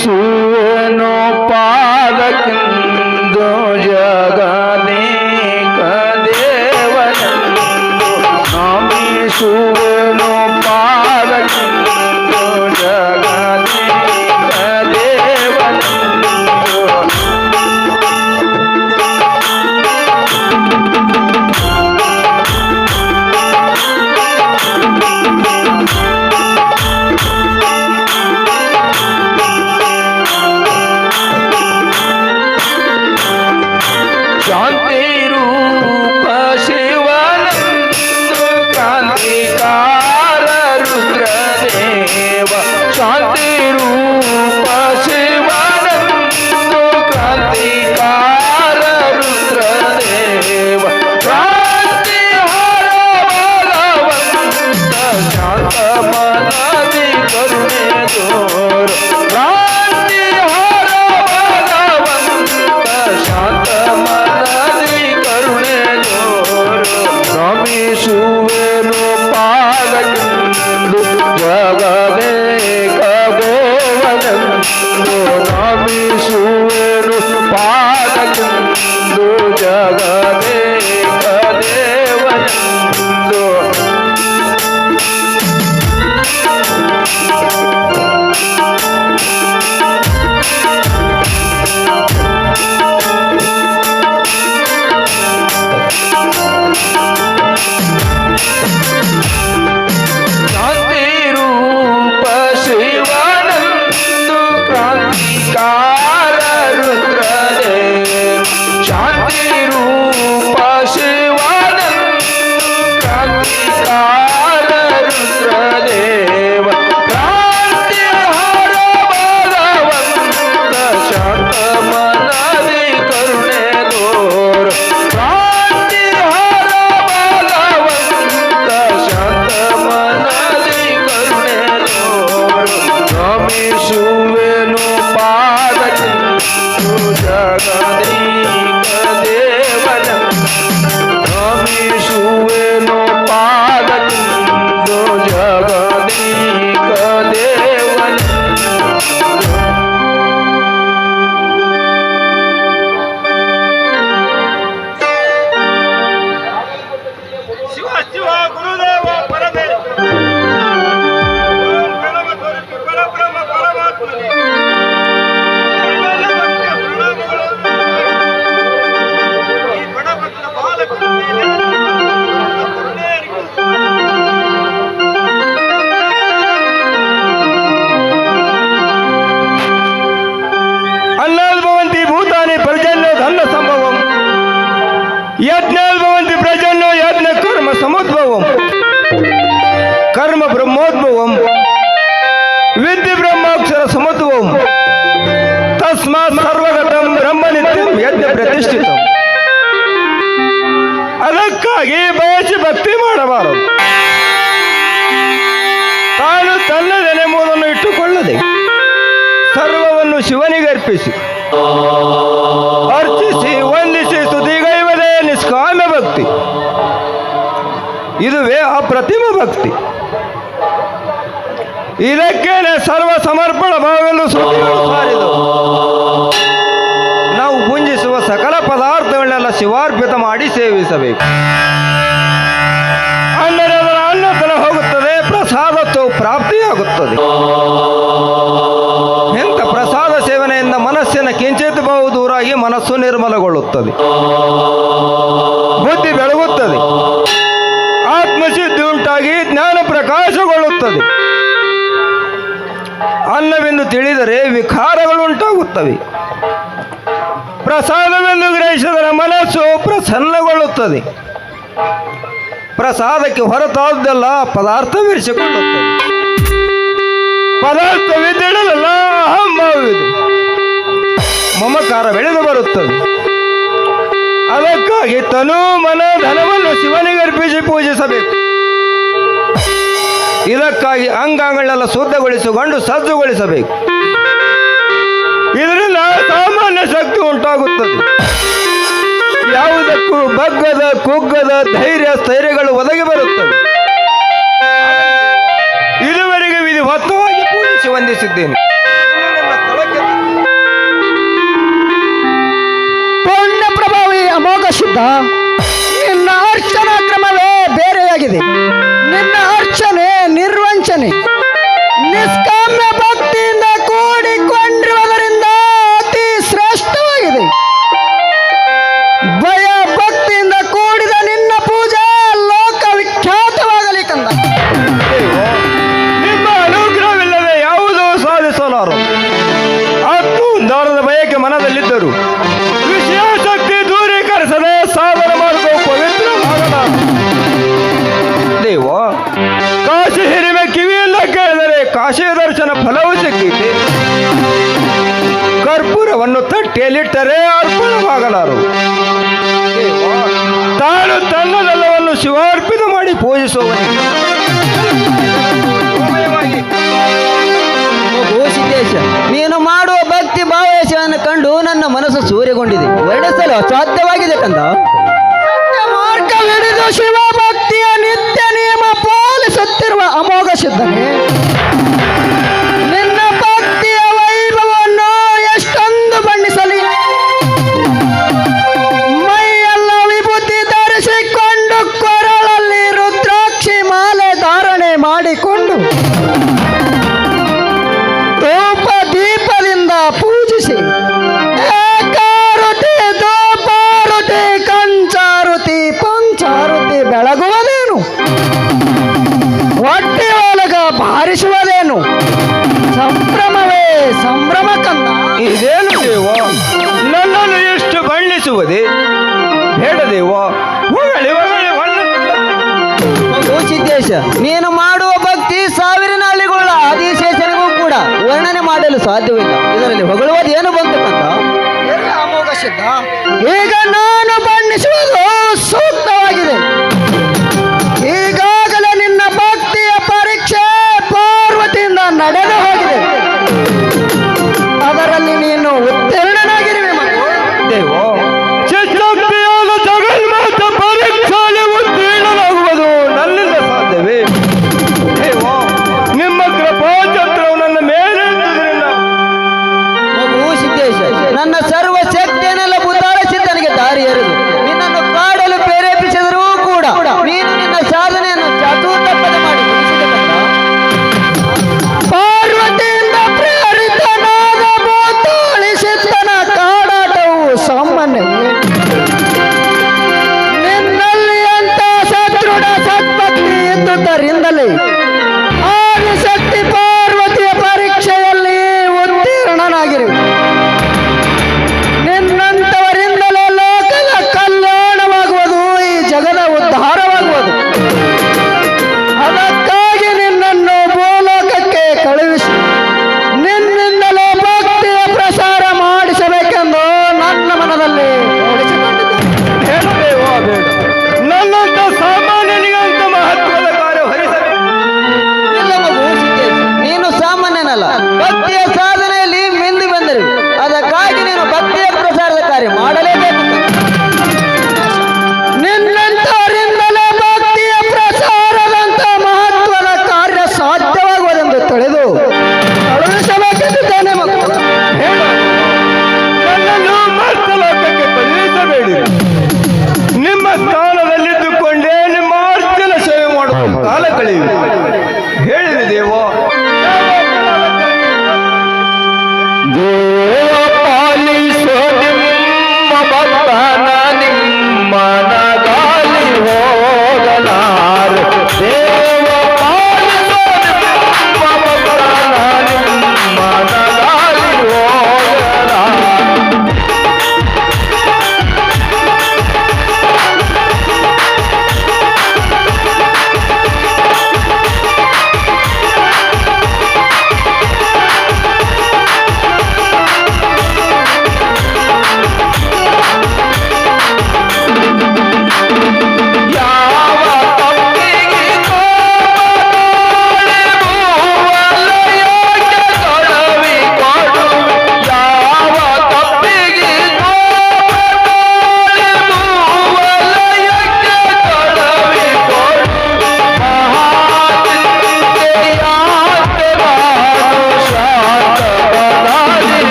ಸುವನು ಪಾದಕ್ಕಿಂದು ಜಗನೇಕ ದೇವನಂದು ನಮಿಸುವನು ಪಾದಕ್ಕಿಂದು ಜಗನೇಕ ದೇವನಂದು ತಸ್ಮಾತ್ ಸರ್ವಗತಂ ಬ್ರಹ್ಮನಿತ್ಯಂ ಯಜ್ಞ ಪ್ರತಿಷ್ಠಿತಂ. ಅದಕ್ಕಾಗಿ ಬಯಸಿ ಭಕ್ತಿ ಮಾಡಬಾರದು. ತಾನು ತನ್ನದೆನೆಂಬುದನ್ನು ಇಟ್ಟುಕೊಳ್ಳದೆ ಸರ್ವವನ್ನು ಶಿವನಿಗೆ ಅರ್ಪಿಸಿ ಅರ್ಚಿಸಿ ವಂದಿಸಿ ಸ್ತುತಿಗೈವದೇ ನಿಷ್ಕಾಮ್ಯ ಭಕ್ತಿ. ಇದುವೇ ಅಪ್ರತಿಮ ಭಕ್ತಿ. ಇದಕ್ಕೇನೆ ಸರ್ವ ಸಮರ್ಪಣ ಭಾವವೆಂದು ಶ್ರುತಿಗಳು ಸಾರಿದವು. ನಾವು ಪೂಜಿಸುವ ಸಕಲ ಪದಾರ್ಥಗಳನ್ನೆಲ್ಲ ಶಿವಾರ್ಪಿತ ಮಾಡಿ ಸೇವಿಸಬೇಕು. ಅಂದರೆ ಅದರ ಅನ್ನತನ ಹೋಗುತ್ತದೆ, ಪ್ರಸಾದತ್ವ ಪ್ರಾಪ್ತಿಯಾಗುತ್ತದೆ. ಎಂಥ ಪ್ರಸಾದ ಸೇವನೆಯಿಂದ ಮನಸ್ಸಿನ ಕಿಂಚಿತ್ ಬಹು ದೂರಾಗಿ ಮನಸ್ಸು ನಿರ್ಮಲಗೊಳ್ಳುತ್ತದೆ, ಬುದ್ಧಿ ಬೆಳಗುತ್ತದೆ, ಆತ್ಮಸಿದ್ಧಿ ಉಂಟಾಗಿ ಜ್ಞಾನ ಪ್ರಕಾಶಗೊಳ್ಳುತ್ತದೆ. ಅನ್ನವೆಂದು ತಿಳಿದರೆ ವಿಕಾರಗಳು ಉಂಟಾಗುತ್ತವೆ. ಪ್ರಸಾದವೆಂದು ಗ್ರಹಿಸಿದರೆ ಮನಸ್ಸು ಪ್ರಸನ್ನಗೊಳ್ಳುತ್ತದೆ. ಪ್ರಸಾದಕ್ಕೆ ಹೊರತಾದ್ದೆಲ್ಲ ಪದಾರ್ಥವಿರಿಸಿಕೊಳ್ಳುತ್ತದೆ. ಪದಾರ್ಥವಿದ್ದಿಡಲೆಲ್ಲ ಅಹಂಭಾವವಿದೆ, ಮಮಕಾರ ಬೆಳೆದು ಬರುತ್ತದೆ. ಅದಕ್ಕಾಗಿ ತನು ಮನ ಧನವನ್ನು ಶಿವನಿಗೆ ಅರ್ಪಿಸಿ ಪೂಜಿಸಬೇಕು. ಇದಕ್ಕಾಗಿ ಅಂಗಾಂಗಳೆಲ್ಲ ಶುದ್ಧಗೊಳಿಸಿಕೊಂಡು ಸಜ್ಜುಗೊಳಿಸಬೇಕು. ಇದರಿಂದ ಸಾಮಾನ್ಯ ಶಕ್ತಿ ಉಂಟಾಗುತ್ತದೆ. ಯಾವುದಕ್ಕೂ ಬಗ್ಗದ ಕುಗ್ಗದ ಧೈರ್ಯ ಸ್ಥೈರ್ಯಗಳು ಒದಗಿ ಬರುತ್ತವೆ. ಇದುವರೆಗೆ ವಿಧಿವತ್ತವಾಗಿ ಪೂಜಿಸಿ ವಂದಿಸಿದ್ದೇನೆ. ಪುಣ್ಯ ಪ್ರಭಾವಿ ಅಮೋಘ ಶುದ್ಧ, ನಿನ್ನ ಅರ್ಚನಾ ಕ್ರಮವೇ ಬೇರೆಯಾಗಿದೆ. ನಿನ್ನ ಅರ್ಚನೆ ನಿರ್ವಂಚನೆ ನಿಷ್ಕಾಮ್ಯ ಭಕ್ತಿಯಿಂದ ಕೂಡಿಕೊಂಡಿರುವುದರಿಂದ ಅತಿ ಶ್ರೇಷ್ಠವಾಗಿದೆ. ಭಯ ಭಕ್ತಿಯಿಂದ ಕೂಡಿದ ನಿನ್ನ ಪೂಜೆ ಲೋಕ ವಿಖ್ಯಾತವಾಗಲಿ ಕಂದ. ನಿಮ್ಮ ಅನುಗ್ರಹವಿಲ್ಲದೆ ಯಾವುದೂ ಸಾಧಿಸಲಾರು. ಆತ್ಮೋದ್ಧಾರದ ಬಯಕೆ ಮನದಲ್ಲಿದ್ದರು ವಿಷಯಾಸಕ್ತಿ ದೂರೀಕರಿಸದೆ ಸಾಧನ ಮಾಡುವ ಪವಿತ್ರ ದೇವ. ಕಾಶಿ ಹಿರಿಮೆ ಕಿವಿಯೆಲ್ಲ ಕೇಳಿದರೆ ಕಾಶಿ ದರ್ಶನ ಫಲವೂ ಸಿಕ್ಕೀತೆ. ಕರ್ಪೂರವನ್ನು ತಟ್ಟೆಯಲ್ಲಿಟ್ಟರೆ ಅರ್ಪಣವಾಗಲಾರು. ತಾನು ತನ್ನದೆಲ್ಲವನ್ನು ಶಿವಾರ್ಪಿತ ಮಾಡಿ ಪೂಜಿಸುವವನಿಗೆ ಸಿದ್ದೇಶ, ನೀನು ಮಾಡುವ ಭಕ್ತಿ ಭಾವೇಶವನ್ನು ಕಂಡು ನನ್ನ ಮನಸ್ಸು ಸೂರ್ಯಗೊಂಡಿದೆ. ವರ್ಣಿಸಲು ಅಸಾಧ್ಯವಾಗಿದೆ ಕಂದ. ಮಾರ್ಗ ಹಿಡಿದು ಶಿವ ಭಕ್ತಿಯ ನಿತ್ಯ ನಿಯಮ ಪಾಲಿಸುತ್ತಿರುವ ಅಮೋಘ ಸಿದ್ಧನೇ, ನಿನ್ನ ಭಕ್ತಿಯ ವೈಭವವನ್ನು ಎಷ್ಟೊಂದು ಬಣ್ಣಿಸಲಿ. ಮೈಯೆಲ್ಲ ವಿಭೂತಿ ಧರಿಸಿಕೊಂಡು ಕೊರಳಲ್ಲಿ ರುದ್ರಾಕ್ಷಿ ಮಾಲೆ ಧಾರಣೆ ಮಾಡಿಕೊಂಡು ಧೂಪ ದೀಪದಿಂದ ಪೂಜಿಸಿ ಏಕಾರುತಿ ಧೂಪಾರುತಿ ಕಂಚಾರುತಿ ಪಂಚಾರುತಿ ಬೆಳಗುವುದೇನು, ಹೊಟ್ಟೆ ಒಳಗ ಬಾರಿಸುವುದೇನು, ಸಂಭ್ರಮವೇ ಸಂಭ್ರಮ ಕಂದ. ಇದೇನು ದೇವ, ನನ್ನನ್ನು ಎಷ್ಟು ಬಣ್ಣಿಸುವುದೇ ಬೇಡ ದೇವ. ಹೊಗಳಿ ಹೊಗಳಿ ಓ ಸಿದ್ದೇಶ, ನೀನು ಮಾಡುವ ಭಕ್ತಿ ಸಾವಿರ ಹಳ್ಳಿಗಳ ಆದಿಶೇಷನಿಗೂ ಕೂಡ ವರ್ಣನೆ ಮಾಡಲು ಸಾಧ್ಯವಿಲ್ಲ. ಇದರಲ್ಲಿ ಹೊಗಳುವುದು ಏನು ಬಂತು ಕಂದ? ಅಮೋಘ ಸಿದ್ಧ, ಈಗ ನಾನು ಬಣ್ಣಿಸುವುದು ಸೂಕ್ತವಾಗಿದೆ. ಈಗಾಗಲೇ ನಿನ್ನ ಭಕ್ತಿಯ ಪರೀಕ್ಷೆ ಪಾರ್ವತಿಯಿಂದ ನಡೆದು ಹೋಗಿದೆ. ಅದರಲ್ಲಿ ನೀನು ಉತ್ತೀರ್ಣನಾಗಿರುವೆ ಮಗು. ದೇವ, ಚಿತ್ತಕ್ತಿಯಾದ ಜಗನ್ಮಾತ ಪರೀಕ್ಷೆಯಲ್ಲಿ ಉತ್ತೀರ್ಣನಾಗುವುದು ನನ್ನಿಂದ ಸಾಧ್ಯವೇ? ದೇವ, ನಿಮ್ಮ ಕೃಪಾಚಂದ್ರವು ನನ್ನ ಮೇಲೆ ಇದ್ದುದರಿಂದ ಮಗು ಸಿದ್ದೇಶ, ನನ್ನ ಸರ್ವ ಶಕ್ತಿಯನ್ನೆಲ್ಲ ಬುದ್ಧಾಳ ಸಿದ್ಧನಿಗೆ ದಾರಿ ಎರೆದು ನಿನ್ನನ್ನು ಕಾಡಲು ಪ್ರೇರೇಪಿಸಿದರೂ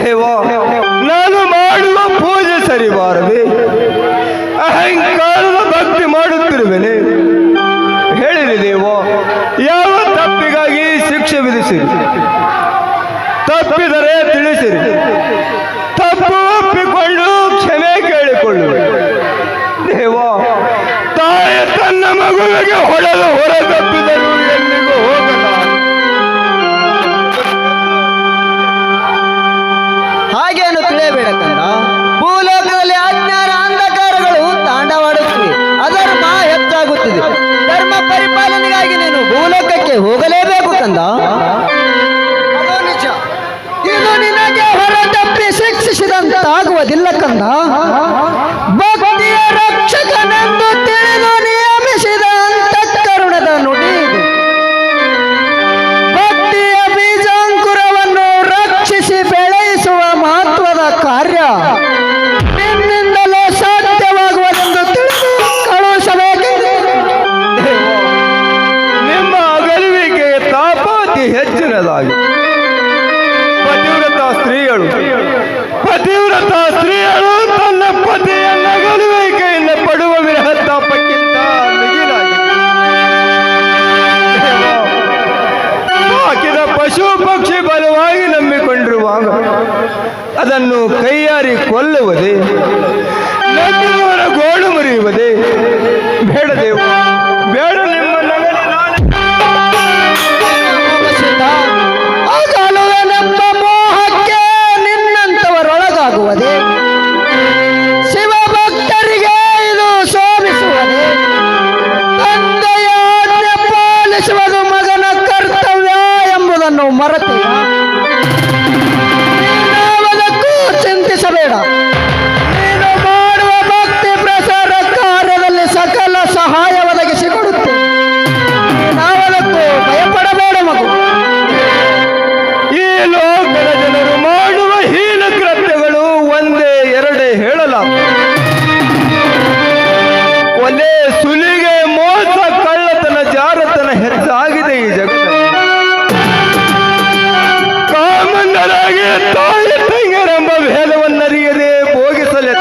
ದೇವ, ನಾನು ಮಾಡುವ ಪೂಜೆ ಸರಿಬಾರದೆ ಅಹಂಕಾರದ ಭಕ್ತಿ ಮಾಡುತ್ತಿರುವೆನೆ. ಹೇಳಿರಿ ದೇವ, ಯಾವ ತಪ್ಪಿಗಾಗಿ ಶಿಕ್ಷೆ ವಿಧಿಸಿರಿ? ತಪ್ಪಿದರೆ ತಿಳಿಸಿರಿ, ತಪ್ಪು ಒಪ್ಪಿಕೊಂಡು ಕ್ಷಮೆ ಕೇಳಿಕೊಳ್ಳುವೆ. ದೇವ, ತಾಯಿ ತನ್ನ ಮಗುವಿಗೆ ಹೊಡೆದು ಹೊರ ತಪ್ಪಿದರು ಎಲ್ಲಿಗೂ ಹೋಗಲ್ಲ. ಹಾಗೇನು ತಿಳಿಯಬೇಡ ಕಂದ. ಭೂಲೋಕದಲ್ಲಿ ಅಜ್ಞಾನ ಅಂಧಕಾರಗಳು ತಾಂಡವಾಡುತ್ತಿವೆ, ಅಧರ್ಮ ಹೆಚ್ಚಾಗುತ್ತಿದೆ. ಧರ್ಮ ಪರಿಪಾಲನೆಗಾಗಿ ನೀನು ಭೂಲೋಕಕ್ಕೆ ಹೋಗಲೇಬೇಕು ಕಂದ. ಅದು ನಿಜ. ಇದು ನಿನಗೆ ಹೊರತಪ್ಪಿ ಶಿಕ್ಷಿಸಿದಂತಾಗುವುದಿಲ್ಲ ಕಂದ. ಭಕ್ತಿಯ ರಕ್ಷಕನೆಂದು ತಿಳಿದು ನಿಯಮಿಸಿದ ಅಂತಃಕರುಣದ ನುಡಿ ಇದು. ಭಕ್ತಿಯ ಬೀಜಾಂಕುರವನ್ನು ರಕ್ಷಿಸಿ ಬೆಳೆಸುವ ಮಹತ್ವದ ಕಾರ್ಯ ನಿನ್ನಿಂದಲೇ ಸಾಧ್ಯವಾಗುವುದೆಂದು ತಿಳಿದು ಕಳುಹಿಸಬೇಕೆಂದು. ನಿಮ್ಮ ಅಗಲುವಿಕೆ ತಾಪಾತಿ ಹೆಚ್ಚಿನದಾಗಿ ಪತಿವ್ರತ ಸ್ತ್ರೀಯಳು ತನ್ನ ಪತಿಯ ನಗಲುವಿಕೆಯಿಂದ ಪಡುವ ವಿರಹ ತಾಪಕ್ಕಿಂತ ಮಿಗಿಲಾಗಿದೆ. ಹಾಕಿದ ಪಶು ಪಕ್ಷಿ ಬಲವಾಗಿ ನಂಬಿಕೊಂಡಿರುವಾಗ ಅದನ್ನು ಕೈಯಾರಿ ಕೊಲ್ಲುವುದೇ, ನಂಬಿದವರ ಗೋಳು ಮುರಿಯುವುದೇ? ಬೇಡ ದೇವ, ಬೇಡ. ನಿಮ್ಮ ನಗಲಿ ಅಗಲುವೆನೆಂಬ ಮೋಹಕ್ಕೆ ನಿನ್ನಂತವರೊಳಗಾಗುವುದೇ? ಶಿವಭಕ್ತರಿಗೆ ಇದು ಶೋಭಿಸುವುದೇ? ತಂದೆಯ ಆಜ್ಞೆ ಪಾಲಿಸುವುದು ಮಗನ ಕರ್ತವ್ಯ ಎಂಬುದನ್ನು ಮರೆತು ನೀನಾವದಕ್ಕೂ ಚಿಂತಿಸಬೇಡ. ನೀನು ಮಾಡುವ ಭಕ್ತಿ ಪ್ರಸಾರ ಕಾರ್ಯದಲ್ಲಿ ಸಕಲ ಸಹಾಯ ಒದಗಿಸಿಕೊಡುತ್ತೆ. ನೀನಾವದಕ್ಕೂ ಭಯಪಡಬೇಡ ಮಗು. ಈ ಲೋಕದ ಜನರು ಮಾಡುವ ಹೀನ ಕೃತ್ಯಗಳು ಒಂದೇ ಎರಡೇ ಹೇಳಲಾಗ. ಕೊಲೆ, ಸುಲಿಗೆ, ಮೋಸ, ಕಳ್ಳತನ, ಜಾರತನ ಹೆಚ್ಚಾಗಿದೆ ಈ ಜಗತ್ತಲ್ಲಿ. ಕಾಮಂದರಾಗಿ ತಾಯಿ ತಂಗಿಯರೆಂಬ ಭೇದವನ್ನರಿಯದೆ ಭೋಗಿಸಲೆ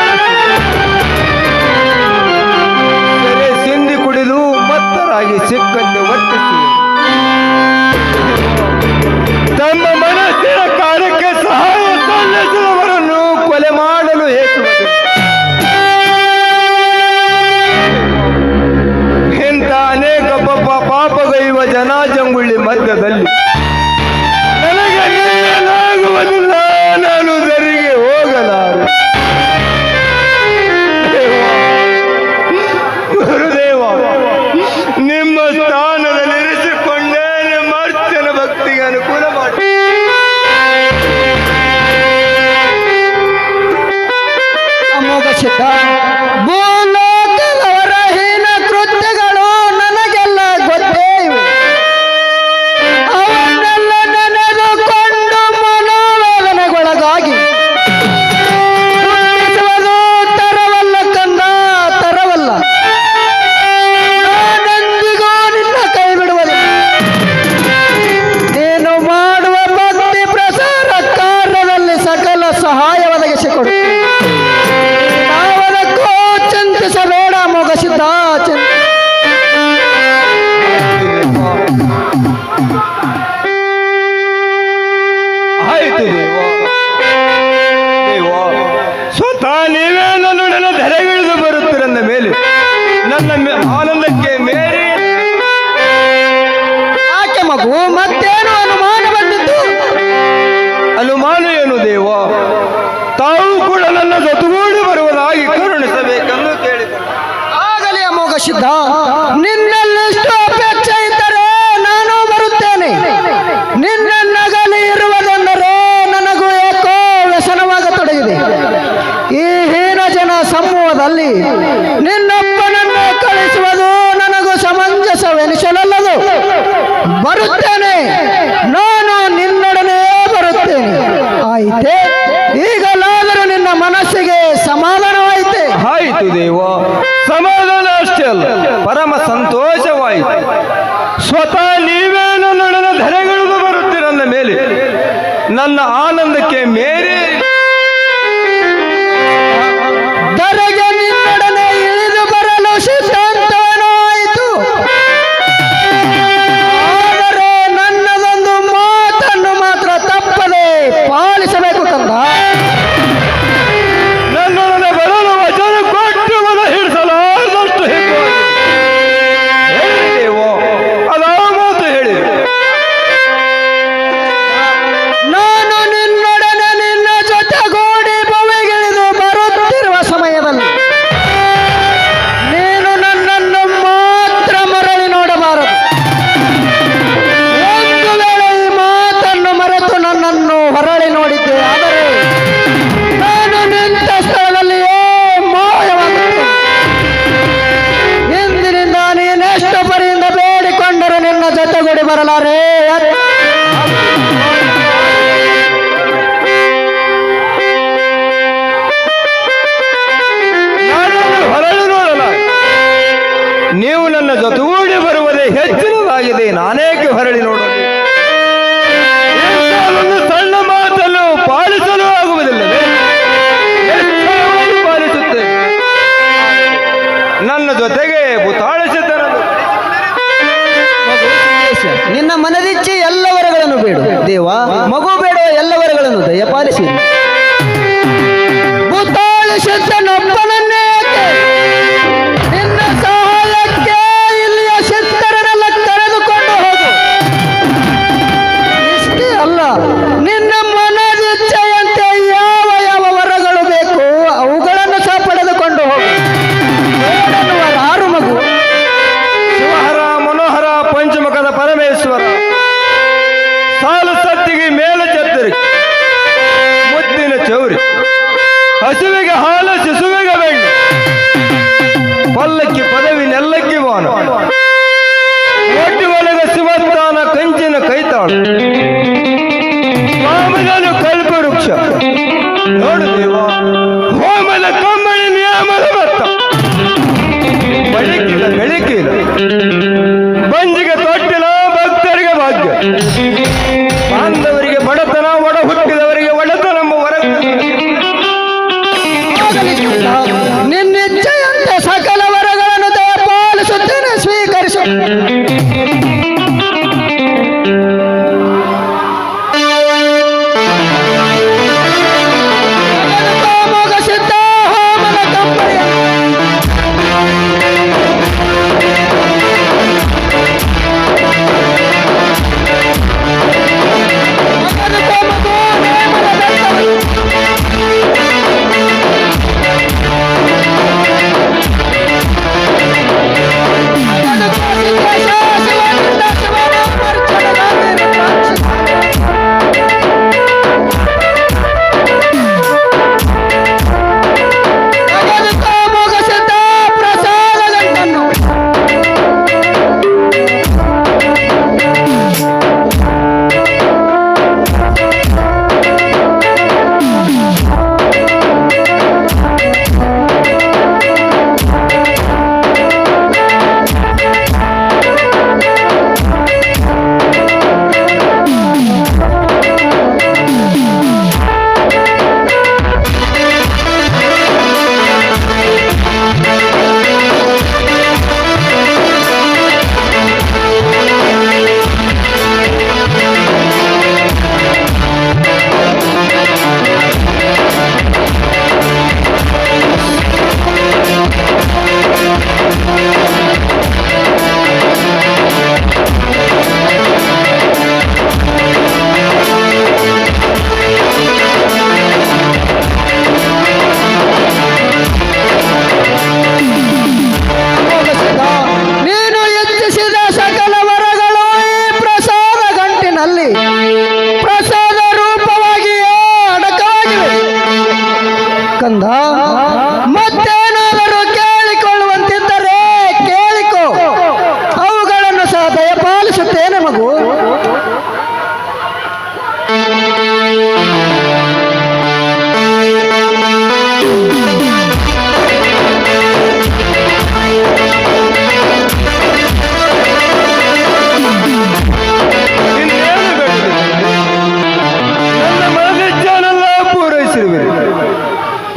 ಸೆರೆ ಸಿಂಧಿ ಕುಡಿದು ಮತ್ತರಾಗಿ ಸಿಕ್ಕಂತೆ ವರ್ತಿಸಿ ತಮ್ಮ ಮನಸ್ಸಿನ ಕಾರ್ಯಕ್ಕೆ ಸಹಾಯ ಸಲ್ಲಿಸುವವರನ್ನು ಕೊಲೆ ಮಾಡಲು ಹೇಸುವುದು. ಇಂಥ ಅನೇಕ ಪಾಪಗೈವ ಜನಾಜಂಗುಳಿ ಮಧ್ಯದಲ್ಲಿ ನನಗೆ ಏನಾಗುವುದಿಲ್ಲ, ನಾನು ದರಿಗೆ ಹೋಗಲಾರೆ. ಗುರುದೇವ, ನಿಮ್ಮ ಸ್ಥಾನದಲ್ಲಿ ಇರಿಸಿಕೊಂಡೇ ನಿಮ್ಮ ಅರ್ಚನ ಭಕ್ತಿಗೆ ಅನುಕೂಲ ಮಾಡಿ. ಅಮೋಘ ಸಿದ್ಧ, ಭೂಲೋಕದವರ ಹೀನ ಕೃತ್ಯಗಳು ನನಗೆಲ್ಲ ಗೊತ್ತೇ ಇವೆ. ಅವನ್ನೆಲ್ಲ ನೆನೆದುಕೊಂಡು ಮನೋವೇದನೆಗೊಳಗಾಗಿ ದುಃಖಿಸುವುದು ತರವಲ್ಲ ಕಂದ, ತರವಲ್ಲ. ನಾನೆಂದಿಗೂ ನಿನ್ನ ಕೈ ಬಿಡುವುದಿಲ್ಲ. ನೀನು ಮಾಡುವ ಭಕ್ತಿ ಪ್ರಸಾರ ಕಾರ್ಯದಲ್ಲಿ ಸಕಲ ಸಹಾಯ ಒದಗಿಸಿಕೊಡು. ನಾವದಕ್ಕೂ ಚಿಂತಿಸಬೇಡ ಮೋಗ ಸಿದ್ಧ. ಆಯಿತು ದೇವ. ದೇವ, ಸ್ವತಃ ನೀವೇ ನನ್ನ ಧರೆಗಿಳಿದು ಬರುತ್ತಿರಂದ ಮೇಲೆ ನನ್ನ ಆನಂದಕ್ಕೆ ಮೇರೆ ಯಾಕೆ ಮಗು, ಮತ್ತೇನು ಅನುಮಾನ ಬಂದಿತ್ತು? ಅನುಮಾನ ಏನು ದೇವ? ತಾವು ಕೂಡ ನನ್ನ ಜೊತೆಗೂಡಿ ಬರುವುದಾಗಿ ಕರುಣಿಸಬೇಕೆಂದು ಕೇಳಿದರು. ಆಗಲಿ ಅಮೋಘ ಸಿದ್ಧ, ನಿನ್ನಲ್ಲಿಷ್ಟು ಅಪೇಕ್ಷೆ ಇದ್ದರೆ ನಾನು ಬರುತ್ತೇನೆ. ನಿನ್ನನ್ನಗಲಿ ಇರುವುದೆಂದರೆ ನನಗೂ ಏಕೋ ವ್ಯಸನವಾಗತೊಡಗಿದೆ. ಈ ಹೀನ ಜನ ಸಮೂಹದಲ್ಲಿ ನಿನ್ನೊಬ್ಬನನ್ನು ಕಳಿಸುವುದು ನನಗೂ ಸಮಂಜಸವೆನಿಸಲಲ್ಲದು. ಬರುತ್ತೇನೆ, ನಾನು ನಿನ್ನೊಡನೆ ಬರುತ್ತೇನೆ. ಆಯಿತೆ, ಈಗಲಾದರೂ ನಿನ್ನ ಮನಸ್ಸಿಗೆ ಸಮಾಧಾನವಾಯಿತೆ? ಆಯಿತು ದೇವ, ಸಮಾಧಾನ ಅಷ್ಟೇ ಅಲ್ಲ, ಪರಮ ಸಂತೋಷವಾಯಿತು. ಸ್ವತಃ ನೀವೇ ನನ್ನೊಡನೆ ಧರೆಗಿಳಿದು ಬರುತ್ತೀರಂದ ಮೇಲೆ ನನ್ನ ಆನಂದಕ್ಕೆ ಮೇರೆ ವಯಸ್ಸಾಗಿದೆ, ನಾನೇಕೆ ಹೊರಳಿ ನೋಡಲು? ಇಂಥದ್ದೊಂದು ಸಣ್ಣ ಮಾತನ್ನು ಪಾಲಿಸಲು ಆಗುವುದಿಲ್ಲವೇ? ಎಷ್ಟರವರೆಗೆ ಪಾಲಿಸುತ್ತೇನೆ. ನನ್ನ ಜೊತೆಗೆ ಭೂತಾಳಿಸಿದ್ದನನ್ನು ನಿನ್ನ ಮನದಿಚ್ಛೆ ಎಲ್ಲ ವರಗಳನ್ನು ಬೇಡು ದೇವ. ಮಗು ಬೇಡುವ ಎಲ್ಲ ವರಗಳನ್ನು ದಯಪಾಲಿಸಿ. ಭೂತಾಳಿಸಿದ್ದನೊಬ್ಬನನ್ನೇ ನಿನ್ನ ಸಹಾಯಕ್ಕೆ ಇಲ್ಲಿಯ ಸಿದ್ಧರನ್ನೆಲ್ಲ ಕರೆದುಕೊಂಡು ಹೋಗು. ಇಷ್ಟೇ ಅಲ್ಲ, ನಿನ್ನ ಮನದಿಚ್ಛೆಯಂತೆ ಯಾವ ಯಾವ ವರಗಳು ಬೇಕು ಅವುಗಳನ್ನು ಸಹ ಪಡೆದುಕೊಂಡು ಹೋಗು. ಯಾರು ಮಗು? ಶಿವಹರ ಮನೋಹರ ಪಂಚಮುಖದ ಪರಮೇಶ್ವರ, ಸಾಲು ಸತ್ತಿಗೆ ಮೇಲೆ ಚತ್ತರಿಗೆ, ಮುದ್ದಿನ ಚೌರಿ, ಹಸುವಿಗೆ ಹಾಲು ಶಿಶುವಿಗೆ ಬೆಣ್ಣೆ, ಪಲ್ಲಕ್ಕಿ ಪದವಿ ನೆಲ್ಲಕ್ಕಿ ಬಾನು, ಒಟ್ಟಿ ಒಳಗ ಶಿವಸ್ಥಾನ ಕಂಚಿನ ಕೈತಾಳು, ಸ್ವಾಮಿಗಳು ಕಲ್ಪ ವೃಕ್ಷ ನೋಡು ದೇವ, ಹೋಮದ ಕಮ್ಮಳಿ ನಿಯಮದ ಭತ್ತ, ಬೆಳಕಿಲ್ಲ ಬೆಳಕಿಲ್ಲ, ಬಂಜಿಗೆ ತೊಟ್ಟಿಲ ಭಕ್ತರಿಗೆ ಭಾಗ್ಯ, ಬಾಂಧವರಿಗೆ ಬಡತನ, ಒಡ ಹುಟ್ಟಿದವರಿಗೆ ಒಡತನ ಎಂಬ ವರ. ನಿನ್ನಿಚ್ಛೆಯಂತೆ ಸಕಲ ವರಗಳನ್ನು ದಯಪಾಲಿಸುತ್ತೇನೆ, ಸ್ವೀಕರಿಸು. ಸಿದ್ಧ ಹೋಮದ ಕಂಬಳಿಯ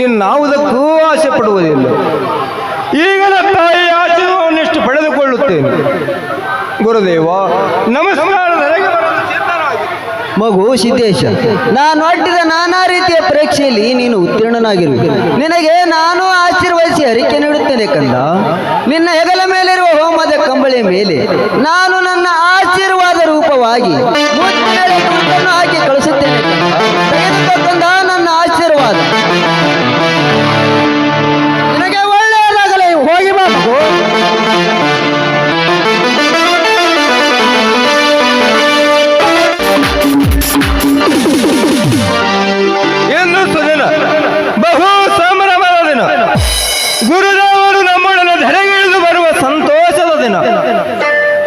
ಇನ್ನಾವುದಕ್ಕೂ ಆಸೆ ಪಡುವುದಿಲ್ಲ. ಈಗಲ ತಾಯಿ ಆಶೀರ್ವಾದವನ್ನಿಷ್ಟು ಪಡೆದುಕೊಳ್ಳುತ್ತೇನೆ. ಗುರುದೇವ ನಮಸ್ಕಾರ. ಮಗು ಸಿದ್ದೇಶ, ನಾನು ಒಡ್ಡಿದ ನಾನಾ ರೀತಿಯ ಪರೀಕ್ಷೆಯಲ್ಲಿ ನೀನು ಉತ್ತೀರ್ಣನಾಗಿರುವೆ. ನಿನಗೆ ನಾನು ಆಶೀರ್ವದಿಸಿ ಹರಿಕೆ ನೀಡುತ್ತೇನೆ ಕಂದ. ನಿನ್ನ ಹೆಗಲ ಮೇಲಿರುವ ಹೋಮದ ಕಂಬಳಿಯ ಮೇಲೆ ನಾನು ನನ್ನ ಆಶೀರ್ವಾದ ರೂಪವಾಗಿ ಮುತ್ತನ್ನು ಹಾಕಿ ಕಳಿಸುತ್ತೇನೆ ಕಂದ. ನನ್ನ ಆಶೀರ್ವಾದ ನಿನಗೆ ಒಳ್ಳೆಯದಾಗಲಿ. ಹೋಗಿ ಬಾ ಮಗು. ಎಂದು ಸುದಿನ ಬಹು ಸಂಭ್ರಮದ ದಿನ, ಗುರುದೇವರು ನಮ್ಮೊಡನೆ ಧರೆಗಿಳಿದು ಬರುವ ಸಂತೋಷದ ದಿನ.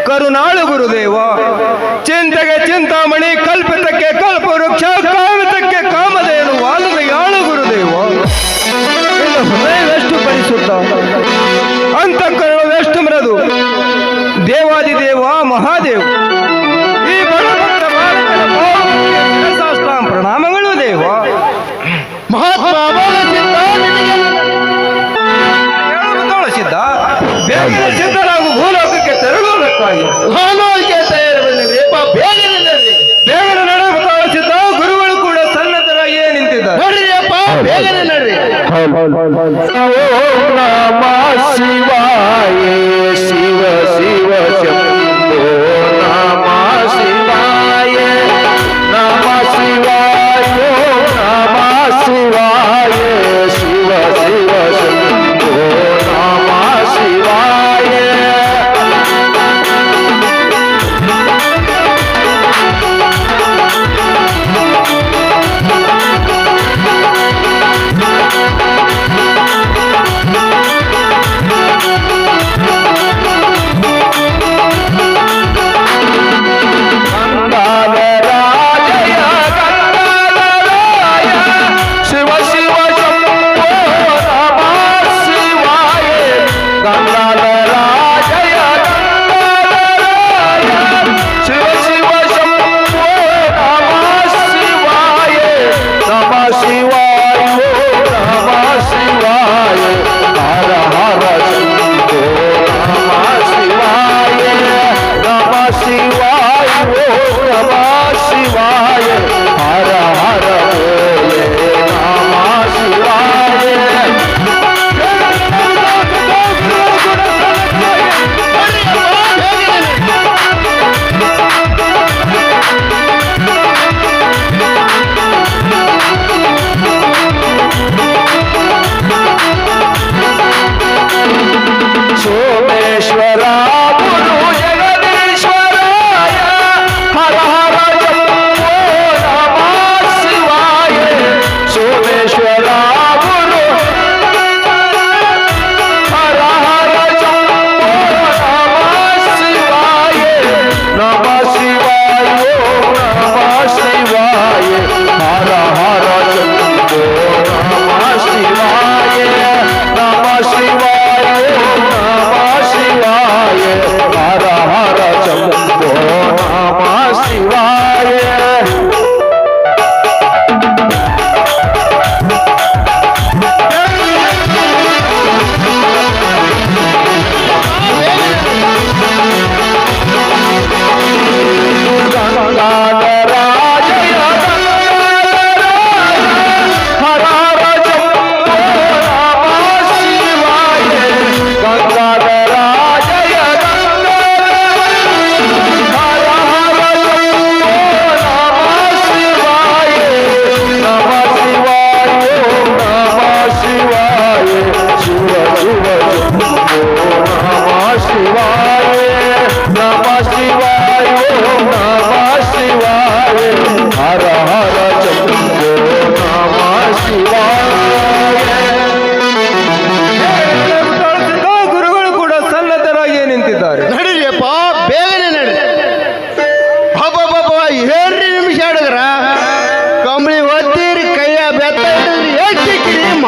ಕರುನಾಳು ಗುರುದೇವ, ಚಿಂತೆಗೆ ಚಿಂತಾಮಣಿ, ಕಲ್ಪಿತಕ್ಕೆ ಕಲ್ಪವೃಕ್ಷ, ಕಾಮಿತಕ್ಕೆ ಕಾಮಧೇನು, ವಾಲುವೆಯಾಳು ಗುರುದೇವ.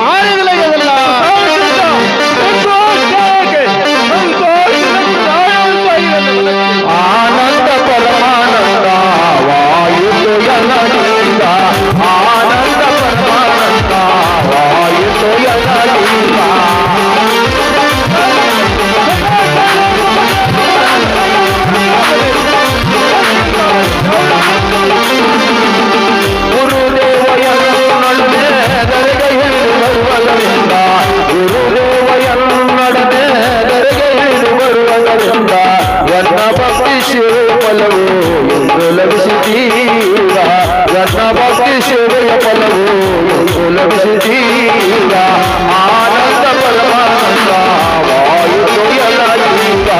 ಮಾರಿಗಲಾಗ್ಯದಲ್ಲ. ಆನಂದ ಪರಮಾನಂದ ವಾಯುತು ಎಲ್ಲರಿಂದ ಆನಂದ ಪರಮಾನಂದ ವಾಯುತು ಎಲ್ಲರಿಂದ ಗುರುದೇವ ಎನ್ನೊಡನೆ ದರೆಗೆ ಹಿಡಿದು ಬರುವುದರಿಂದ ಗುರುದೇವ ಎನ್ನೊಡನೆ ದರೆಗೆ ಹಿಡಿದು ಬರುವುದರಿಂದ ಎನ್ನ ಭಕ್ತಿ ಸೇವೆಯ ಫಲವು ಎಂದು ಲಭಿಸಿದೀಗ ಎನ್ನ ಭಕ್ತಿ ಸೇವೆಯ ಫಲವು ಎಂದು ಲಭಿಸಿದೀಗ ಆನಂದ ಪರಮಾನಂದ ವಾಯುತು ಎಲ್ಲರಿಂದ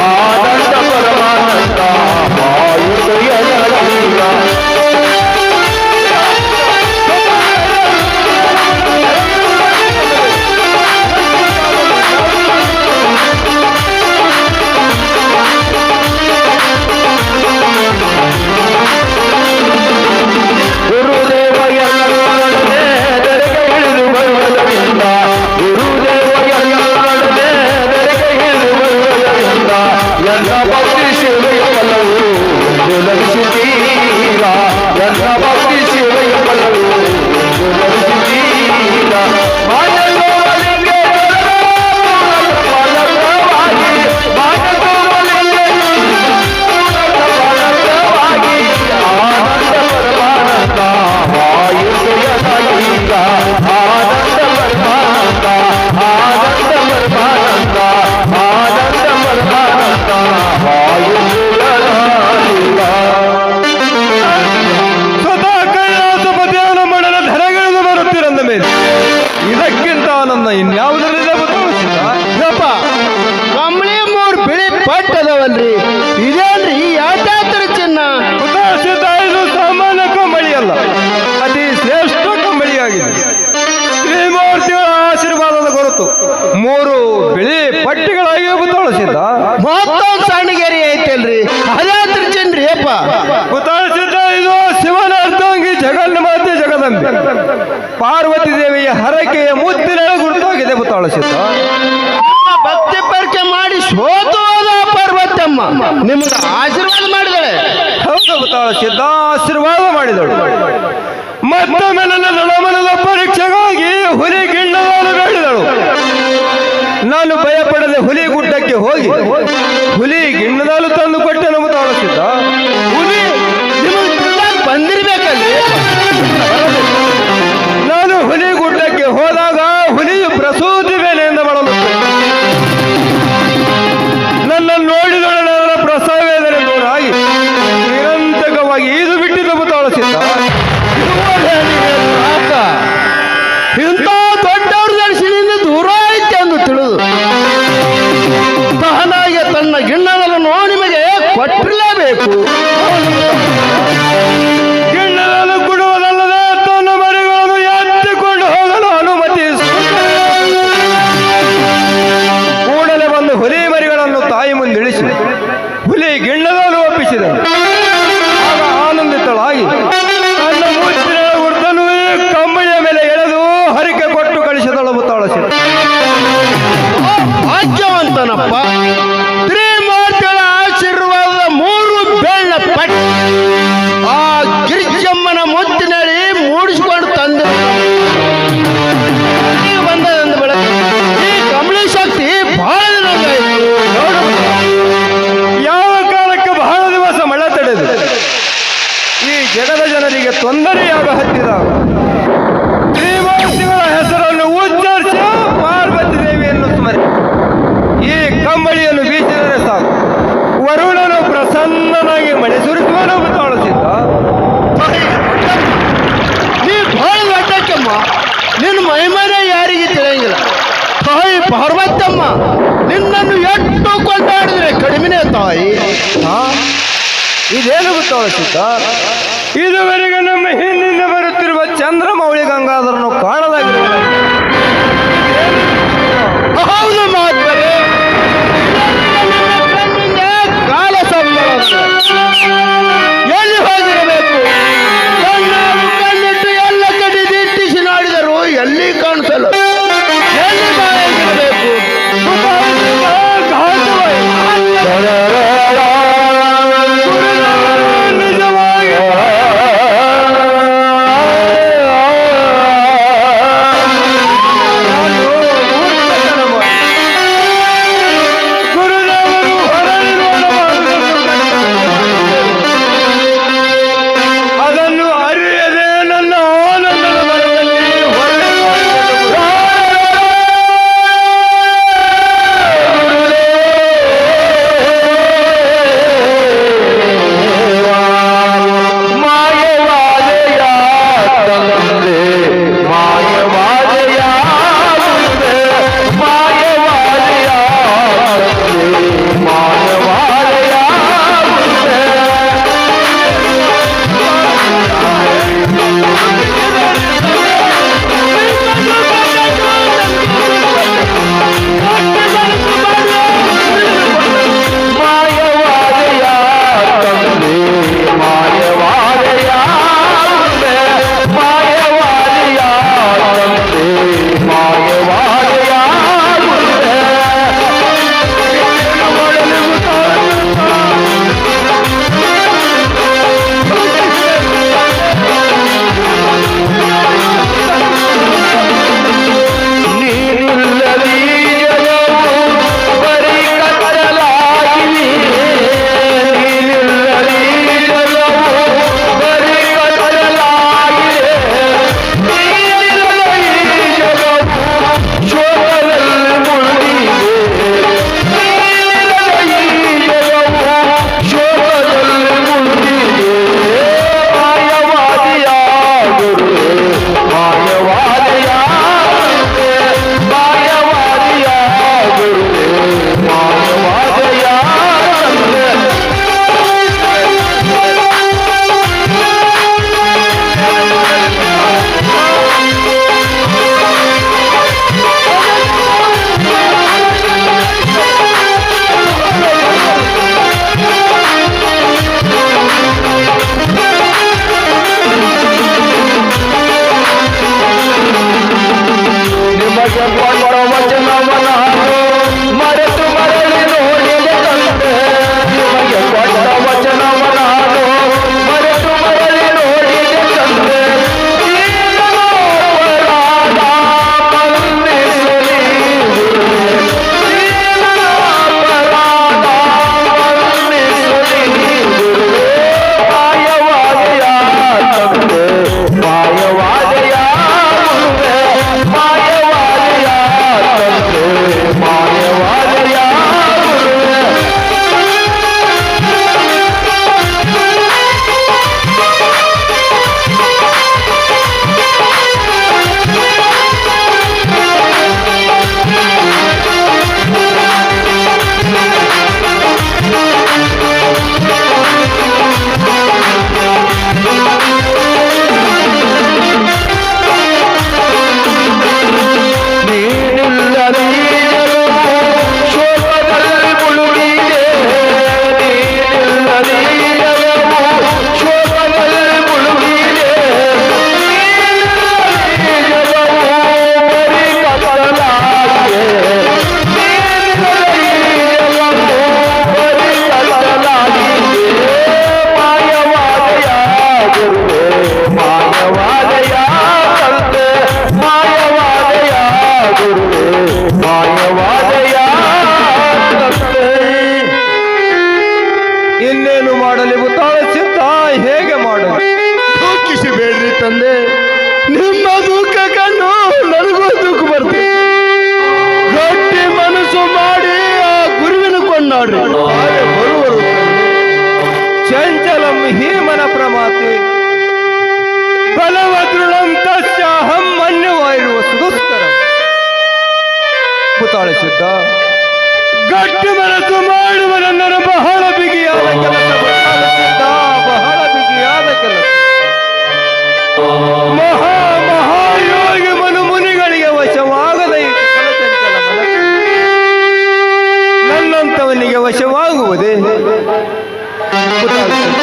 ಆನಂದ ಪರಮಾನಂದ ವಾಯುತು ಎಲ್ಲರಿಂದ ಗುರುದೇವ ಎಲ್ಲರೊಡನೆ ದರೆಗೆ ಇಳಿದು ಬರುವುದರಿಂದ ಗುರುದೇವ ಎಲ್ಲರೊಡನೆ ದರೆಗೆ ಇಳಿದು ಬರುವುದರಿಂದ ಎಲ್ಲ ಭಕ್ತಿ ಸೇವೆಯ ಫಲವು ಎಂದು ಲಭಿಸಿದೀಗ ಎಲ್ಲ ಭಕ್ತಿ ಸೇವೆಯ ಫಲವು ಎಂದು ಲಭಿಸಿದೀಗ ಮಾನವನಿಗೆ ಫಲಪ್ರದವಾಗಿ ಮಾನವನಿಗೆ ಫಲಪ್ರದವಾಗಿ ಆನಂದ ಪರಮಾನಂದ ವಾಯುತು ಎಲ್ಲರಿಂದ ಆನಂದ ಪರಮಾನಂದ ಆನಂದ ಪರಮಾನಂದ ಆನಂದ ಪರಮಾನಂದ ವಾಯುತು ಎಲ್ಲರಿಂದ ಸದಾ ಕೈಲಾಸಪತಿಯನ್ನು ಮಾಡಲು ಧರೆಗಿಳಿದು ಬರುತ್ತಿರಂದ ಮೇಲೆ ಇದಕ್ಕಿಂತ ಆನಂದ ಇನ್ಯಾವುದರಿಂದ ಯಪ್ಪ ಕಂಬಳಿ ಮೂರು ಬಿಳಿ ಪಟ್ಟದವಲ್ರಿ ಇದೇನ್ರಿ ಯಾಟಾತ್ರ ಚಿನ್ನ. ಇದು ಸಾಮಾನ್ಯ ಕಂಬಳಿಯಲ್ಲ, ಅತಿ ಶ್ರೇಷ್ಠ ಕಂಬಳಿಯಾಗಿದೆ. ತ್ರಿಮೂರ್ತಿಗಳ ಆಶೀರ್ವಾದದ ಹೊರತು ಮೂರು ಬಿಳಿ ಪಟ್ಟಿಗಳಾಗಿ ತುಳಸಿದ್ದ ಮತ್ತೊಂದು ಸಣ್ಣಗೆರಿ ಐತಲ್ರಿ ಅದಾತ್ರ ಚಿನ್ರಿ ಯಪ್ಪ. ತುಳಸಿದ್ದ ಇದು ಶಿವನ ಅರ್ಧಾಂಗಿ ಜಗನ್ಮಾತೆ ಜಗದಂಬೆ ಪಾರ್ವತಿ ದೇವಿಯ ಹರಕೆಯ ಮುತ್ತಿನ ಗುರುತಾಗಿದೆ ತುಳಸಿದ್ದ. ಭಕ್ತಿ ಪರೀಕ್ಷೆ ಮಾಡಿ ಸೋತು ಹೋದ ಪಾರ್ವತಮ್ಮ ನಿಮ್ಗೆ ಆಶೀರ್ವಾದ ಮಾಡಿದಳೆ. ಹೌದು ತುಳಸಿದ್ದ ಆಶೀರ್ವಾದ ಮಾಡಿದಳು. ಮತ್ತೊಮ್ಮೆ ನನ್ನ ನಳಮನದ ಪರೀಕ್ಷೆಗಾಗಿ ಹುಲಿ ಗಿಣ್ಣವನ್ನು ಬೇಡಿದಳು. ನಾನು ಭಯಪಡದೆ ಹುಲಿ ಗುಡ್ಡಕ್ಕೆ ಹೋಗಿ ಹುಲಿ ಗಿಣ್ಣದಾಲು ತಂದು ಕೊಟ್ಟೆ ನಮ್ಮ ತಾಳಿಸಿದ್ದ. ಹುಲಿ ನಿಮಗೆ ತಿನ್ನಕ್ ಬಂದಿರ್ಬೇಕಲ್ರಿ. ನಾನು ಹುಲಿ ಗುಡ್ಡಕ್ಕೆ ಹೋದಾಗ ಹುಲಿಯು ಪ್ರಸೂತಿ ಬೇನೆಯಿಂದ ಬಳಲುತ್ತೆ. ನನ್ನ ನೋಡಿದೊಳೆ ನನ್ನ ಪ್ರಸವ ವೇದನೆ ದೂರಾಗಿ ನಿರಂತರವಾಗಿ ಈದು ಬಿಟ್ಟಿದ್ದ ತಾಳಿಸಿದ್ದ. ಇಂಥ ದೊಡ್ಡವ್ರ ದರ್ಶನದಿಂದ ದೂರ ಐತೆ ಎಂದು ತಿಳಿದು ತಾನಾಗೆ ತನ್ನ ಗಿಣ್ಣವನ್ನು ನಿಮಗೆ ಕೊಟ್ಟಿರಲೇಬೇಕು. ಗಿಣ್ಣವನ್ನು ಕೊಡುವುದಲ್ಲದೆ ತನ್ನ ಮರಿಗಳನ್ನು ಎತ್ತಿಕೊಂಡು ಹೋಗಲು ಅನುಮತಿ ಕೂಡಲೇ ಬಂದು ಹುಲಿ ಮರಿಗಳನ್ನು ತಾಯಿ ಮುಂದಿಳಿಸಿ ಹುಲಿ ಗಿಣ್ಣದಲ್ಲಿ ಒಪ್ಪಿಸಿದನು. ಆಗ ಆನಂದಿತಳಾಗಿ ತನ್ನ ಮುಚ್ಚಿನ ಗುರುತನ್ನು ಕಂಬಳಿಯ ಮೇಲೆ ಎಳೆದು ಹರಿಕೆ ಕೊಟ್ಟು ಕಳಿಸಿದಳು ತಾಳಸಿ. ಭಾಗ್ಯವಂತನಪ್ಪ. ತ್ರಿಮೂರ್ತಿಗಳ ಆಶೀರ್ವಾದದ ಮೂರು ಬೆಳ್ಳ ಪಟ್ಟಿ ಆ ಗಿರಿಜಮ್ಮನ ಮುತ್ತಿನಡಿ ಮೂಡಿಸಿಕೊಂಡು ತಂದೆ ಬಂದ ಬೆಳಕು ಈ ಕಂಬಳಿ ಶಕ್ತಿ ಬಹಳ ಯಾವ ಕಾಲಕ್ಕೆ ಬಹಳ ದಿವಸ ಮಳೆ ತಡೆದು ಈ ಜಗದ ಜನರಿಗೆ ತೊಂದರೆಯಾಗ ಹತ್ತಿದಾಗ ತ್ರಿಮೂರ್ತಿಗಳ ಹೆಸರನ್ನು ಉಚ್ಚರಿಸಿ ಪಾರ್ವತಿ ದೇವಿಯನ್ನು ಸ್ಮರಿಸಿ ಈ ಕಂಬಳಿಯನ್ನು ಬೀಸಿದರೆ ಸಾಕು ವರುಣನು ಪ್ರಸನ್ನನಾಗಿ ಮಳೆ ಸುರಿಸುವನು ತಾಳಿಸಿದ್ದ. ನೀ ಬಹಳ ದೊಡ್ಡಕ್ಕಮ್ಮ. ನಿನ್ನ ಮೈಮನೆ ಯಾರಿಗೆ ತಿಳಿಯಂಗಿಲ್ಲ. ತಾಯಿ ಪಾರ್ವತಮ್ಮ ನಿನ್ನನ್ನು ಎಷ್ಟು ಕೊಂಡಾಡಿದ್ರೆ ಕಡಿಮೆನೇ ತಾಯಿ. ಇದೇನು ಗೊತ್ತಾಳಿಸಿದ್ದ? ಇದುವರೆಗೆ ನಮ್ಮ ಹಿಂದಿಂದ ಬರುತ್ತಿರುವ ಚಂದ್ರಮೌಳಿ ಗಂಗಾಧರನು ಕಾಣದಾಗಿರುವ ಹೌದು ಮಾತರೆ ಕಾಲ ಸಂಬಳ ಎಲ್ಲಿ ಹೋಗಿರಬೇಕು. ಕಣ್ಣಿಟ್ಟು ಎಲ್ಲ ಕಡೆ ದಿಟ್ಟಿಸಿ ನೋಡಿದರು ಎಲ್ಲಿ ಕಾಣಿಸಲು ಹೀಮನ ಪ್ರಮಾತೆ ಬಲವದೃಢಂ ತಸ್ಯಾಹಂ ಮನ್ಯವಾಗಿರುವ ಸುದುಸ್ತರ ಪುತಾಳ ಸಿದ್ಧ ಗಟ್ಟಿ ಮನಸ್ಸು ಮಾಡುವ ನನ್ನನ್ನು ಬಹಳ ಬಿಗಿಯಾದ ಕೆಲಸ ಪುತಾಳ ಸಿದ್ಧ, ಬಹಳ ಬಿಗಿಯಾದ ಕೆಲಸ. ಮಹಾಯೋಗಿ ಮನು ಮುನಿಗಳಿಗೆ ವಶವಾಗದ ಈ ಚಂಚಲ ಮನಸ್ಸು ನನ್ನಂಥವನಿಗೆ ವಶವಾಗುವುದೇ? ಪುತಾಳ ಸಿದ್ಧ,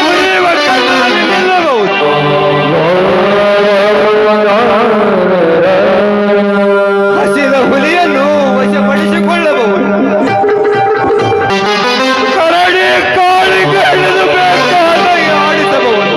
ಉರಿಯುವ ಕಣ್ಣಲ್ಲಿ ನಿಲ್ಲಬಹುದು. ಹಸಿದ ಹುಲಿಯನ್ನು ವಶಪಡಿಸಿಕೊಳ್ಳಬಹುದು. ಕರಡಿ ಕಾಳಿಗೆ ಹಿಡಿದು ಬೇಕಾದ ಆಡಿಸಬಹುದು.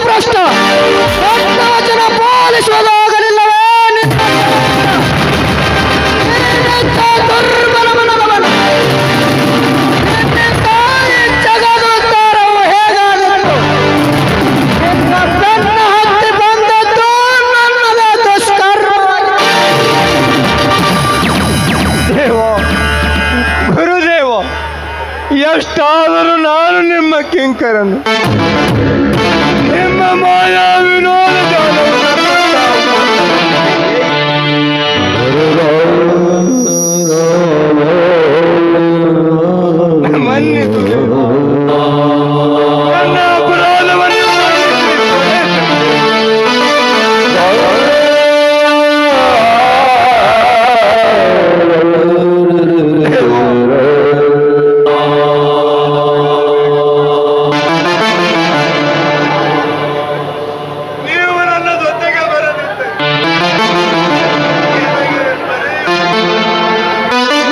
ಭ್ರಷ್ಟ ಕೊಟ್ಟ ವಚನ ಪಾಲಿಸುವುದಾಗಲಿಲ್ಲವೇ ನಿನ್ನಂಥ ದುರ್ಬಲ ಮನದವನು. ನಿನ್ನ ತಾಯಿ ಜಗದುದ್ಧಾರವು ಹೇಗಾಗಿತ್ತು? ನಿನ್ನ ಬೆನ್ನ ಹತ್ತಿ ಬಂದದ್ದು ನನ್ನದೇ ದುಷ್ಕರ್ಮ. ದೇವ, ಗುರುದೇವ, ಎಷ್ಟಾದರೂ ನಾನು ನಿಮ್ಮ ಕಿಂಕರನು. ನಿಮ್ಮ ಮಾಯಾ ವಿನೋದ ಜಾಲವು ಮನ್ನಿಸು ದೇವ. ನನ್ನ ಅಪರಾಧವನ್ನು ನೀವು ನನ್ನ ಜೊತೆಗೆ ಬರದಿದ್ದರೆ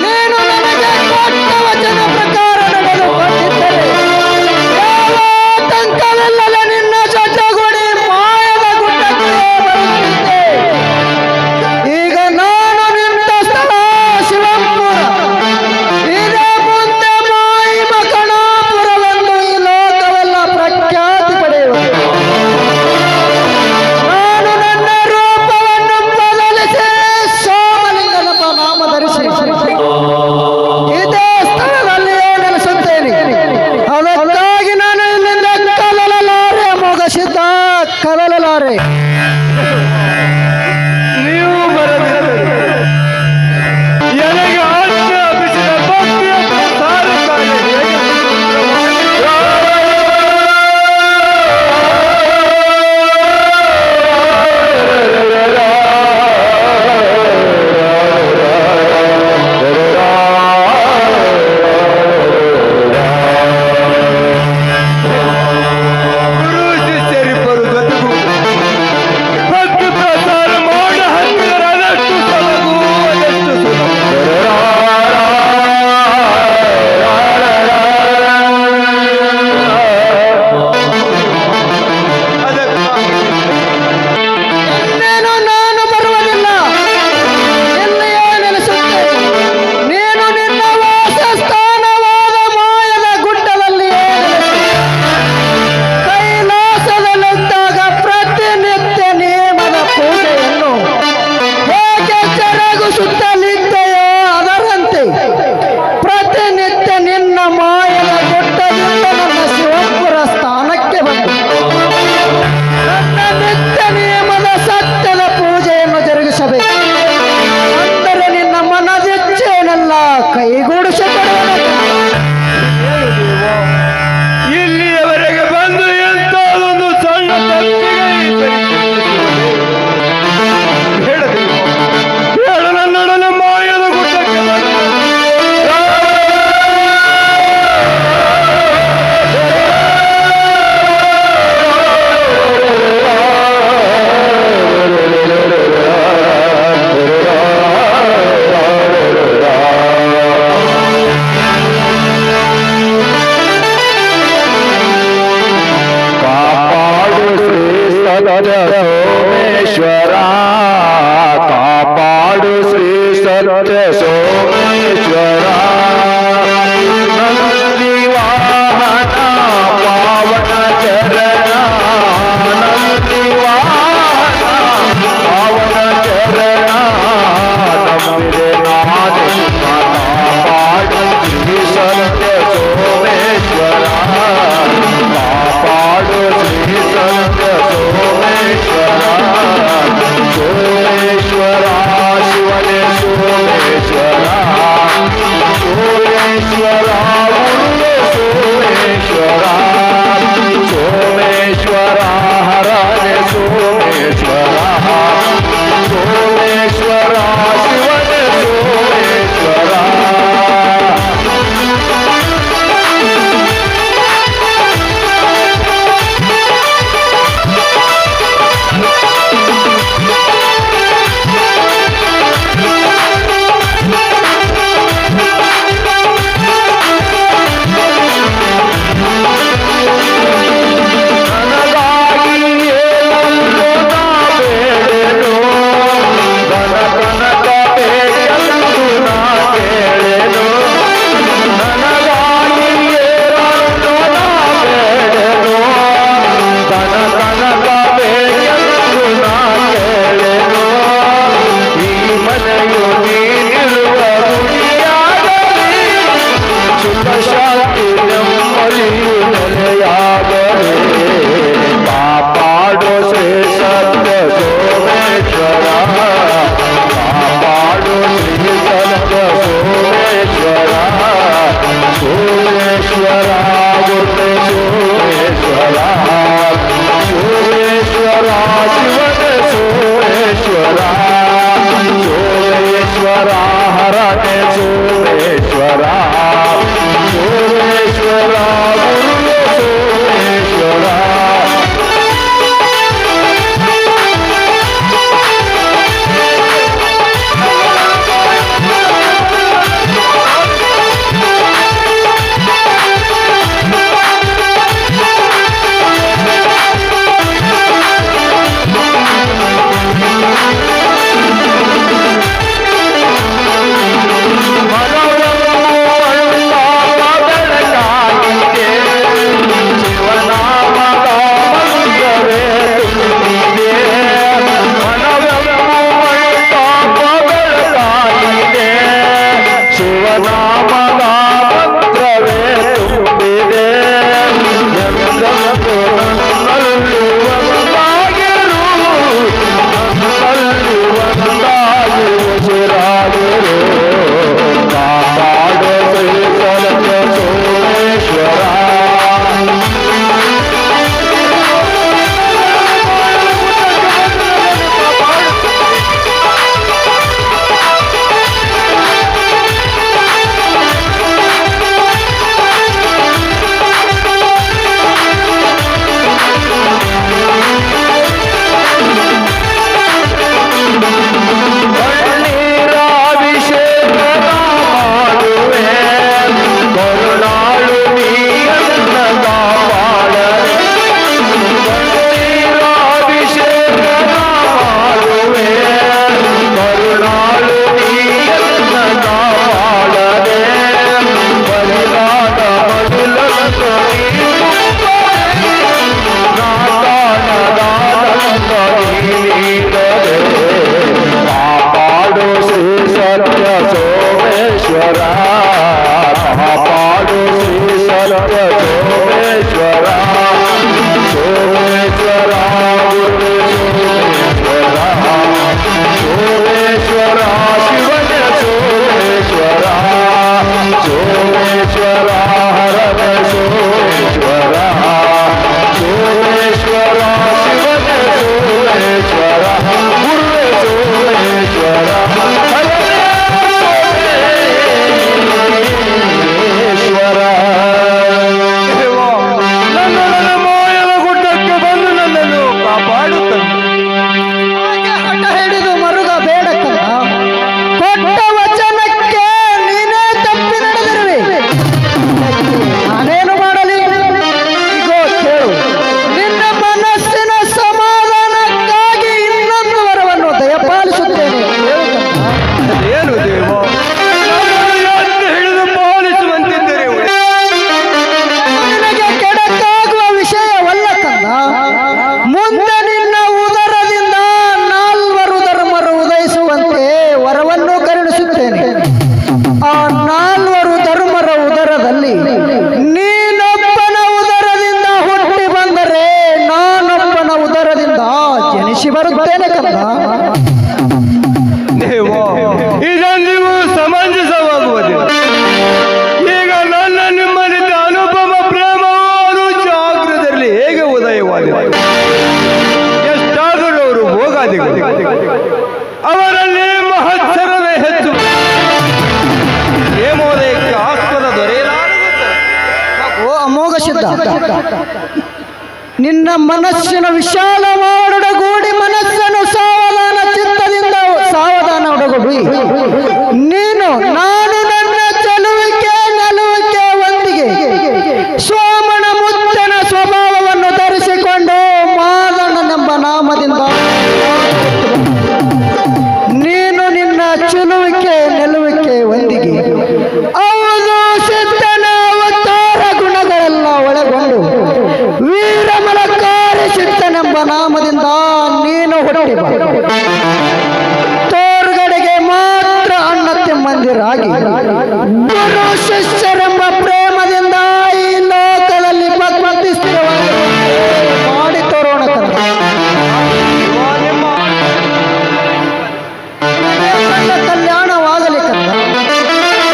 ನೀನು ನನಗೆ ಕೊಟ್ಟ ವಚನ ಪ್ರಕಾರ ನಡೆದುಕೊಂಡಿದ್ದರೆ ಯಾವ ಆತಂಕವಿಲ್ಲದೆ ನಿನ್ನ ಜೊತೆಗೂಡಿ ಮಾಯದ ಗುಡ್ಡಕ್ಕೆ ಬರುತ್ತಿದ್ದೆ. ಈಗ ನಾನು ನಿಂತ ಸ್ಥಳ ಶಿವಂಪುರ. ಇದೇ ಮುಂದೆ ಮಾಯಿ ಮಕಣಾಪುರವೆಂದು ಈ ಲೋಕವೆಲ್ಲ ಪ್ರಖ್ಯಾತಿ ಪಡೆಯುವುದು. ನಾನು ನನ್ನ ರೂಪವನ್ನು ಬದಲಿಸಿ ಸೋಮಲಿಂಗನಪ್ಪ ನಾಮ ಧರಿಸಿ ಇದೇ ಸ್ಥಳದಲ್ಲಿಯೇ ನೆಲೆಸುತ್ತೇನೆ. ಅದಕ್ಕಾಗಿ ನಾನು ಇಲ್ಲಿಂದ ಕದಲಲಾರೆ ಅಮೋಘ ಸಿದ್ಧ, ಕದಲಲಾರೆ. ನೀವು ಬರದಿದ್ದರೆ ನನಗೆ ಆಜ್ಞೆ ಅಭಿಷೇಕ ಭಕ್ತಿಯ ಪ್ರಸಾರಕ್ಕಾಗಿ ಹೇಗೆ ಗುರು ಶಿಷ್ಯರಿಬ್ಬರು ಜೊತೆಗೂ ಭಕ್ತಿ ಪ್ರಸಾರ ಮಾಡ ಹತ್ತಿರ ಅದಷ್ಟು ಸಲಗು ಅದೆಷ್ಟು ಇನ್ನೇನು ನಾನು ಬರುವುದಿಲ್ಲ, ಇಲ್ಲಿಯೇ ನೆಲೆಸುತ್ತೇನೆ. ನೀನು ನಿನ್ನ ವಾಸಸ್ಥಾನವಾದ ಮಾಯದ ಗುಡ್ಡದಲ್ಲಿಯೇ ನೆಲೆಸು. ಕೈಲಾಸದಲ್ಲಿದ್ದಾಗ ಪ್ರತಿನಿತ್ಯ ನೇಮದ ಪೂಜೆಯನ್ನು ಹೇಗೆ ಜರುಗಿಸುತ್ತಲಿದ್ದೆಯೋ ಅದರಂತೆ ಪ್ರತಿನಿತ್ಯ ನಿನ್ನ ಮಾಯದ ಗುಡ್ಡದಿಂದ ನನ್ನ ಶಿವಪುರ ಸ್ಥಾನಕ್ಕೆ ಬಂದು ನನ್ನ ನಿತ್ಯ ನಿಯಮದ ಸತ್ಯದ ಪೂಜೆಯನ್ನು ಜರುಗಿಸಬೇಕು. ಅಂದರೆ ನಿನ್ನ ಮನದಿಚ್ಛೆಯನ್ನೆಲ್ಲ ಕೈಗೂಡಿಸಿಕೊಡುವನು. ಇಲ್ಲಿಯವರೆಗೆ ಬಂದು ಎಂತಾದೊಂದು ಸಣ್ಣ ತಪ್ಪಿಗೆ ಈ ಪರಿಸ್ಥಿತಿ ಹೇಳಬೇಕು. ಹೇಳು ನನ್ನೊಡನೆ ಮಾಯದ ಗುಡ್ಡಕ್ಕೆ ಬಂದು ಕಾಪಾಡು ಶ್ರೀ ಸತ್ಯ ಸೋಮೇಶ್ವರ, ಕಾಪಾಡು ಶ್ರೀ ಸತ್ಯ ಸೋಮೇಶ್ವರ. ನಂದಿ ವಾಹನ ಪಾವನ ಚರಣ, ನಂದಿ ವಾಹನ ಪಾವನ ಚರಣ. ನಂಬಿದೆ ನಾನೇ ಕಾಪಾಡು ಶ್ರೀ ಸತ್ಯ ಸೋಮೇಶ್ವರ, ಕಾಪಾಡು ಶ್ರೀ ಸತ್ಯ ಸೋಮೇಶ್ವರ. ವಾಪಸಿ ಬರುತ್ತೇನೆ ಕಂದ. ದೇವ, ಇದೆಂದಿಗೂ ಸಮಂಜಸವಾಗುವುದಿಲ್ಲ. ಈಗ ನನ್ನ ನಿಮ್ಮಲ್ಲಿದ್ದ ಅನುಪಮ ಪ್ರೇಮವನ್ನು ಜಾಗೃತರಲ್ಲಿ ಹೇಗೆ ಉದಯವಾದಿದೆ? ಎಷ್ಟಾದರೂ ಅವರು ಭೋಗಾದಿಗಳು, ಅವರಲ್ಲಿ ಮಹತ್ಸರವೇ ಹೆಚ್ಚು. ಪ್ರೇಮೋದಯಕ್ಕೆ ಆಸ್ಪದ ದೊರೆಯಲಾರದು. ಓ ಅಮೋಘ ಸಿದ್ಧ, ನಿನ್ನ ಮನಸ್ಸಿನ ವಿಶಾಲ ಮಾಡೊಡಗೂಡಿ ಮನಸ್ಸನ್ನು ಸಾವಧಾನ ಚಿತ್ತದಿಂದ ಸಾವಧಾನ ಒಡಗೂಡಿ ನೀನು ನಾನು ನನ್ನ ಚಲುವಿಕೆ ನಲುವಿಕೆ ಒಂದಿಗೆ ಸೋಮನ ಮುತ್ತನ ಸ್ವಭಾವವನ್ನು ಧರಿಸಿಕೊಂಡು ಮಾದಣ್ಣನೆಂಬ ನಾಮದಿಂದ ನೀನು ನಿನ್ನ ಚಲುವಿಕೆ ನಿಲುವಿಕೆ ಒಂದಿಗೆ ಹೌದು ಸಿದ್ಧನ ಅವತಾರ ಗುಣಗಳೆಲ್ಲ ಒಳಗೊಂಡು ವೀರಮಲಕಾರಿ ಸಿದ್ಧನೆಂಬ ನಾಮದಿಂದ ನೀನು ಹುಟ್ಟಿ ಬಾ. ತೋರ್ಗಡೆಗೆ ಮಾತ್ರ ಅಣ್ಣ ತಮ್ಮಂದಿರಾಗಿ ಗುರು ಶಿಷ್ಯರೆಂಬ ಪ್ರೇಮದಿಂದ ಈ ಲೋಕದಲ್ಲಿ ಭಕ್ತಿ ಸ್ಥಿರವಾಗಿ ಮಾಡಿ ತೋರೋಣ ಕಂದ. ಕಲ್ಯಾಣವಾಗಲಿ ಕಂದ.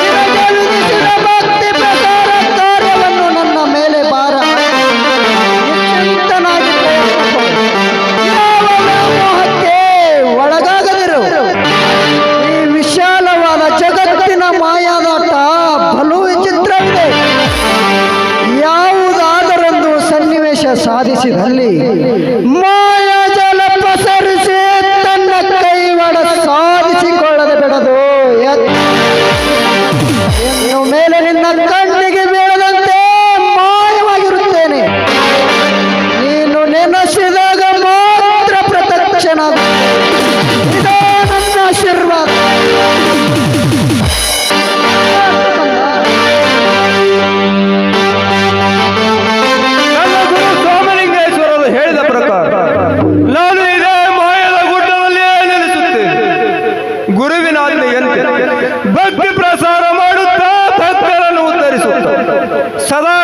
ನಿನಗೆ ವಿಧಿಸಿದ ಭಕ್ತಿ ಪ್ರಕಾರ ಕಾರ್ಯವನ್ನು ನನ್ನ ಮೇಲೆ ಭಾರ ನಿಶ್ಚಿಂತನಾಗಿ ಯಾವ ವ್ಯಾಮೋಹಕ್ಕೆ ಒಳಗಾಗದಿರು. ಈ ವಿಶಾಲವಾದ ಜಗತ್ತಿನ ಮಾಯಾದಾಟ ಬಲು ವಿಚಿತ್ರವಿದೆ. ಯಾವುದಾದರೊಂದು ಸನ್ನಿವೇಶ ಸಾಧಿಸಿದಲ್ಲಿ ಮಾಯಾಜಲ ಪಸರಿಸಿ ತನ್ನ ಕೈವಾಡ ಸಾಧಿಸಿಕೊಳ್ಳದೆ ಬಿಡದು. ಇನ್ನು ಮೇಲೆ ನಿನ್ನ ಕಣ್ಣಿಗೆ ಬೀಳದಂತೆ ಮಾಯವಾಗಿರುತ್ತೇನೆ. ನೀನು ನೆನೆಸಿದಾಗ ಮಾತ್ರ ಪ್ರತ್ಯಕ್ಷನಾಗ. ಇದೋ ನನ್ನ ಆಶೀರ್ವಾದ. ನನ್ನ ಗುರು ಸೋಮಲಿಂಗೇಶ್ವರರು ಹೇಳಿದ ಪ್ರಕಾರ ನಾನು ಇದೇ ಮಾಯದ ಗುಡ್ಡದಲ್ಲಿಯೇ ನೆಲೆಸುತ್ತೇನೆ. ಗುರುವಿನ ಆಜ್ಞೆಯಂತೆ ಭಕ್ತಿ ಪ್ರಸಾರ ಮಾಡುತ್ತಾ ಭಕ್ತರನ್ನು ಉದ್ಧರಿಸುತ್ತಾ ಸದಾ